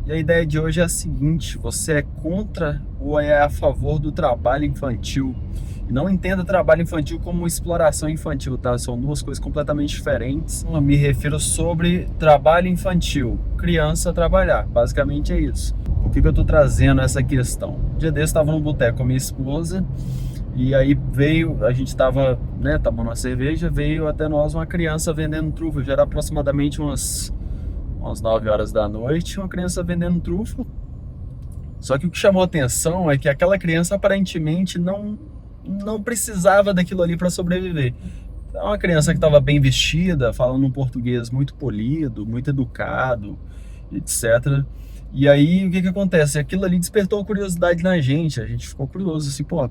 E a ideia de hoje é a seguinte: você é contra ou é a favor do trabalho infantil? E não entenda trabalho infantil como exploração infantil, tá? São duas coisas completamente diferentes. Eu me refiro sobre trabalho infantil, criança trabalhar, basicamente é isso. Por que eu tô trazendo essa questão? Um dia desse eu estava no boteco com a minha esposa e aí a gente tava, né, tomando uma cerveja, veio até nós uma criança vendendo trufa. Já era aproximadamente umas 9 horas da noite, uma criança vendendo trufa. Só que o que chamou a atenção é que aquela criança aparentemente não precisava daquilo ali para sobreviver. É uma criança que estava bem vestida, falando um português muito polido, muito educado, etc. E aí, o que acontece? Aquilo ali despertou a curiosidade na gente. A gente ficou curioso, assim, pô,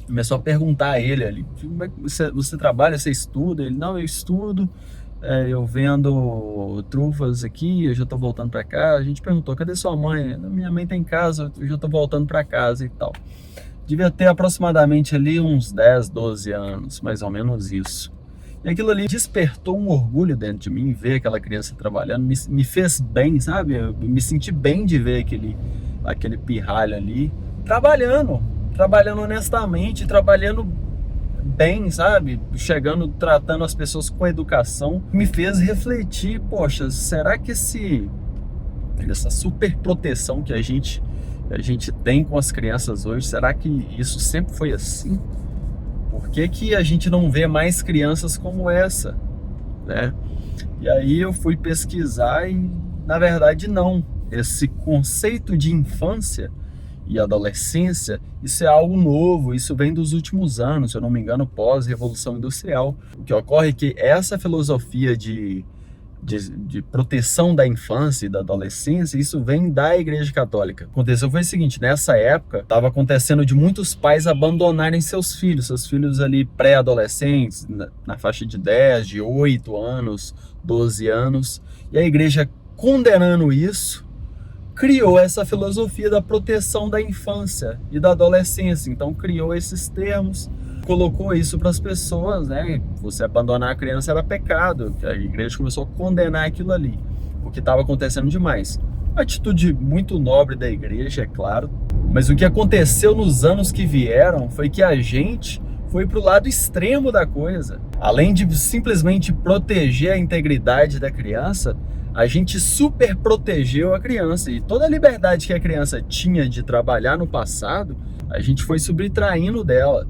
começou a perguntar a ele ali: como é que você trabalha, você estuda? Ele: não, eu estudo, eu vendo trufas aqui, eu já tô voltando para cá. A gente perguntou: cadê sua mãe? Minha mãe tá em casa, eu já tô voltando para casa e tal. Devia ter aproximadamente ali uns 10, 12 anos, mais ou menos isso. E aquilo ali despertou um orgulho dentro de mim, ver aquela criança trabalhando, me fez bem, sabe? Eu me senti bem de ver aquele pirralho ali trabalhando honestamente, trabalhando bem, sabe? Chegando, tratando as pessoas com educação. Me fez refletir: poxa, será que essa super proteção que a gente tem com as crianças hoje, será que isso sempre foi assim? Por que a gente não vê mais crianças como essa, né? E aí eu fui pesquisar e, na verdade, não. Esse conceito de infância e adolescência, isso é algo novo, isso vem dos últimos anos, se eu não me engano, pós-Revolução Industrial. O que ocorre é que essa filosofia de proteção da infância e da adolescência, isso vem da Igreja Católica. Aconteceu foi o seguinte: nessa época estava acontecendo de muitos pais abandonarem seus filhos ali pré-adolescentes, na faixa de 10, de 8 anos, 12 anos, e a igreja, condenando isso, criou essa filosofia da proteção da infância e da adolescência. Então criou esses termos, colocou isso para as pessoas, né? Você abandonar a criança era pecado. A igreja começou a condenar aquilo ali, porque estava acontecendo demais. Uma atitude muito nobre da igreja, é claro, mas o que aconteceu nos anos que vieram foi que a gente foi para o lado extremo da coisa. Além de simplesmente proteger a integridade da criança, a gente super protegeu a criança, e toda a liberdade que a criança tinha de trabalhar no passado, a gente foi subtraindo dela.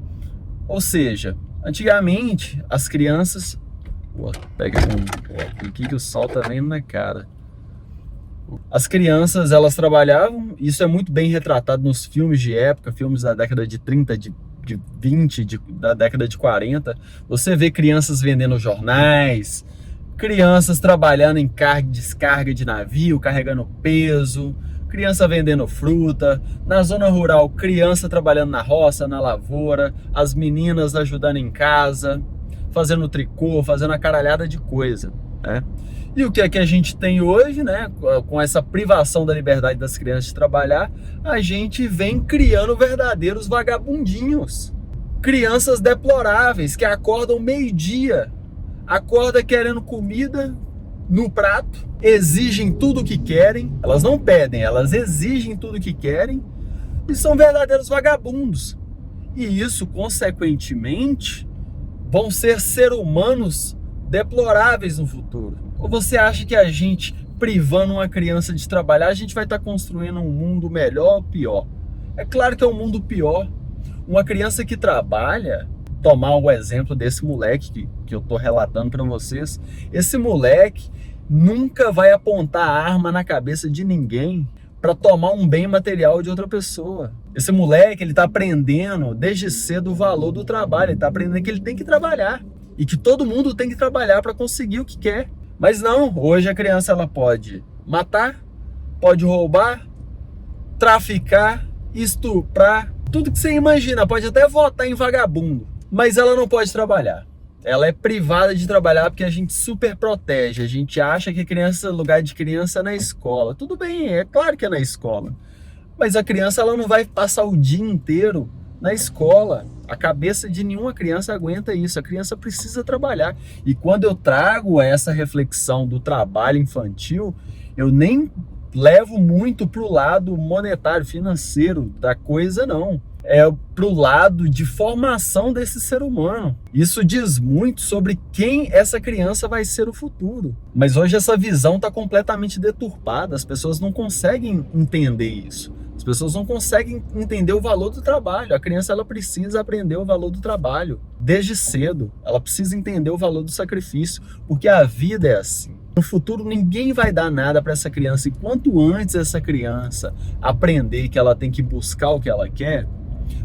Ou seja, antigamente as crianças... Pô, pega aqui que o sol tá vendo na cara. As crianças, elas trabalhavam, isso é muito bem retratado nos filmes de época, filmes da década de 30, de 20, da década de 40. Você vê crianças vendendo jornais, crianças trabalhando em carga e descarga de navio, carregando peso, criança vendendo fruta. Na zona rural, criança trabalhando na roça, na lavoura, as meninas ajudando em casa, fazendo tricô, fazendo a caralhada de coisa, né? E o que é que a gente tem hoje, né? Com essa privação da liberdade das crianças de trabalhar, a gente vem criando verdadeiros vagabundinhos. Crianças deploráveis que acordam meio-dia, acorda querendo comida no prato, exigem tudo o que querem. Elas não pedem, elas exigem tudo o que querem e são verdadeiros vagabundos. E isso, consequentemente, vão ser seres humanos deploráveis no futuro. Ou você acha que a gente, privando uma criança de trabalhar, a gente vai estar construindo um mundo melhor ou pior? É claro que é um mundo pior. Uma criança que trabalha, tomar o exemplo desse moleque que eu tô relatando para vocês, esse moleque nunca vai apontar a arma na cabeça de ninguém para tomar um bem material de outra pessoa. Esse moleque, ele tá aprendendo desde cedo o valor do trabalho, ele tá aprendendo que ele tem que trabalhar e que todo mundo tem que trabalhar para conseguir o que quer. Mas não, hoje a criança, ela pode matar, pode roubar, traficar, estuprar, tudo que você imagina, pode até votar em vagabundo, mas ela não pode trabalhar. Ela é privada de trabalhar porque a gente super protege. A gente acha que criança, lugar de criança é na escola. Tudo bem, é claro que é na escola, mas a criança, ela não vai passar o dia inteiro na escola. A cabeça de nenhuma criança aguenta isso. A criança precisa trabalhar. E quando eu trago essa reflexão do trabalho infantil, eu nem levo muito pro lado monetário, financeiro da coisa, não. É pro lado de formação desse ser humano. Isso diz muito sobre quem essa criança vai ser no futuro. Mas hoje essa visão está completamente deturpada, as pessoas não conseguem entender isso. As pessoas não conseguem entender o valor do trabalho. A criança ela precisa aprender o valor do trabalho desde cedo. Ela precisa entender o valor do sacrifício, porque a vida é assim. No futuro ninguém vai dar nada para essa criança, e quanto antes essa criança aprender que ela tem que buscar o que ela quer,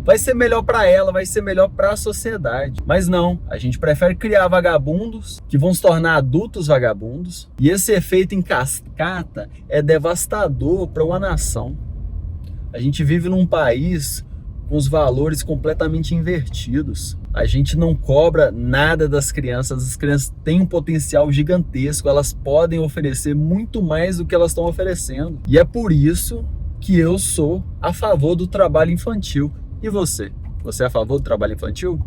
vai ser melhor para ela, vai ser melhor para a sociedade. Mas não, a gente prefere criar vagabundos que vão se tornar adultos vagabundos, e esse efeito em cascata é devastador para uma nação. A gente vive num país com os valores completamente invertidos. A gente não cobra nada das crianças. As crianças têm um potencial gigantesco, elas podem oferecer muito mais do que elas estão oferecendo. E é por isso que eu sou a favor do trabalho infantil. E você? Você é a favor do trabalho infantil?